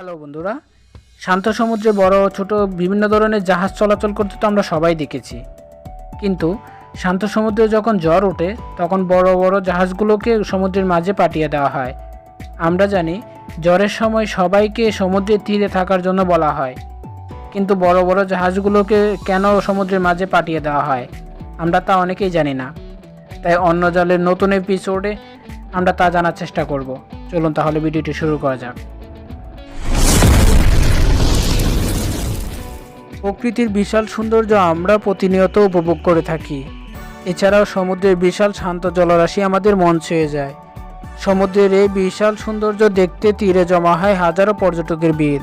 Hello বন্ধুরা, শান্ত সমুদ্রে বড় ছোট বিভিন্ন ধরনের জাহাজ চলাচল করতে তো আমরা সবাই দেখেছি। কিন্তু শান্ত সমুদ্রে যখন ঝড় ওঠে তখন বড় বড় জাহাজগুলোকে সমুদ্রের মাঝে পাঠিয়ে দেওয়া হয়। আমরা জানি ঝড়ের সময় সবাইকে সমুদ্রের তীরে থাকার জন্য বলা হয়, কিন্তু বড় বড় জাহাজগুলোকে কেন সমুদ্রের মাঝে পাঠিয়ে দেওয়া হয় আমরা তা অনেকেই জানি না। তাই অন্য জলের নতুন এপিসোডে আমরা তা জানার চেষ্টা করব। চলুন তাহলে ভিডিওটি শুরু করা যাক। প্রকৃতির বিশাল সৌন্দর্য আমরা প্রতিনিয়ত উপভোগ করে থাকি। এছাড়াও সমুদ্রের বিশাল শান্ত জলরাশি আমাদের মন ছুঁয়ে যায়। সমুদ্রের এই বিশাল সৌন্দর্য দেখতে তীরে জমা হয় হাজারো পর্যটকের ভিড়,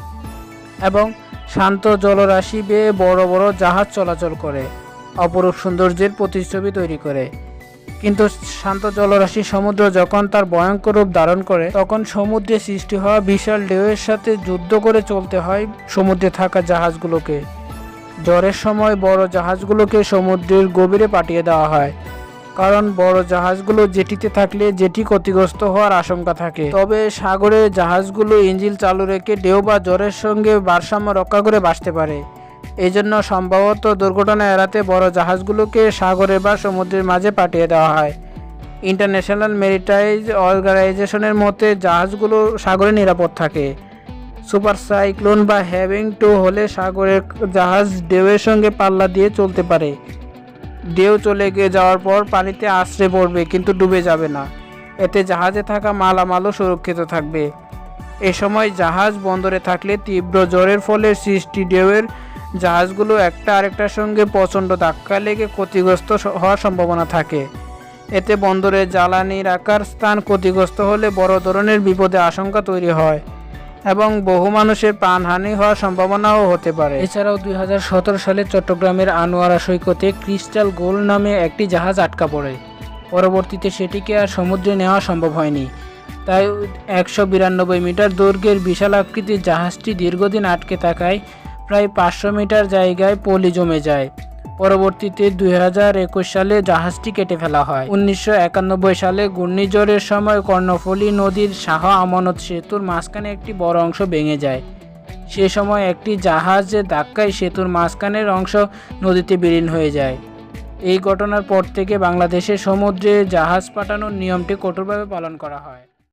এবং শান্ত জলরাশি বেয়ে বড় বড় জাহাজ চলাচল করে অপরূপ সৌন্দর্যের প্রতিচ্ছবি তৈরি করে। কিন্তু শান্ত জলরাশি সমুদ্র যখন তার ভয়ঙ্কর রূপ ধারণ করে, তখন সমুদ্রে সৃষ্টি হওয়া বিশাল ঢেউয়ের সাথে যুদ্ধ করে চলতে হয় সমুদ্রে থাকা জাহাজগুলোকে। ঝড়ের সময় বড় জাহাজগুলোকে সমুদ্রের গভীরে পাঠিয়ে দেওয়া হয়, কারণ বড় জাহাজগুলো জেটিতে থাকলে জেটি ক্ষতিগ্রস্ত হওয়ার আশঙ্কা থাকে। তবে সাগরে জাহাজগুলো ইঞ্জিন চালু রেখে ঢেউ বা ঝড়ের সঙ্গে ভারসাম্য রক্ষা করে বাঁচতে পারে। এই জন্য সম্ভবত দুর্ঘটনা এড়াতে বড় জাহাজগুলোকে সাগরে বা সমুদ্রের মাঝে পাঠিয়ে দেওয়া হয়। ইন্টারন্যাশনাল মেরিটাইম অর্গানাইজেশনের মতে জাহাজগুলো সাগরে নিরাপদ থাকে। সুপার সাইক্লোন বা হ্যাভিং টু হলে সাগরের জাহাজ ঢেউয়ের সঙ্গে পাল্লা দিয়ে চলতে পারে। ঢেউ চলে গিয়ে যাওয়ার পর পানিতে আছড়ে পড়বে, কিন্তু ডুবে যাবে না। এতে জাহাজে থাকা মালামালও সুরক্ষিত থাকবে। এ সময় জাহাজ বন্দরে থাকলে তীব্র ঝড়ের ফলে সৃষ্টি ঢেউয়ের জাহাজগুলো একটা আরেকটার সঙ্গে প্রচণ্ড ধাক্কা লেগে ক্ষতিগ্রস্ত হওয়ার সম্ভাবনা থাকে। এতে বন্দরে জ্বালানি রাখার স্থান ক্ষতিগ্রস্ত হলে বড় ধরনের বিপদের আশঙ্কা তৈরি হয় এবং বহু মানুষের প্রাণহানি হওয়ার সম্ভাবনাও হতে পারে। এছাড়াও 2017 সালে চট্টগ্রামের আনোয়ারা সৈকতে ক্রিস্টাল গোল্ড নামে একটি জাহাজ আটকা পড়ে। পরবর্তীতে সেটিকে আর সমুদ্রে নেওয়া সম্ভব হয়নি। তাই 192 মিটার দৈর্ঘ্যের বিশাল আকৃতির জাহাজটি দীর্ঘদিন আটকে থাকায় প্রায় 500 মিটার জায়গায় পলি জমে যায়। পরবর্তীতে 2021 সালে জাহাজটি কেটে ফেলা হয়। 1991 সালে ঘূর্ণিঝড়ের সময় কর্ণফুলী নদীর শাহ আমানত সেতুর মাঝখানে একটি বড় অংশ ভেঙে যায়। সে সময় একটি জাহাজের ধাক্কায় সেতুর মাঝখানের অংশ নদীতে বিলীন হয়ে যায়। এই ঘটনার পর থেকে বাংলাদেশের সমুদ্রে জাহাজ পাঠানোর নিয়মটি কঠোরভাবে পালন করা হয়।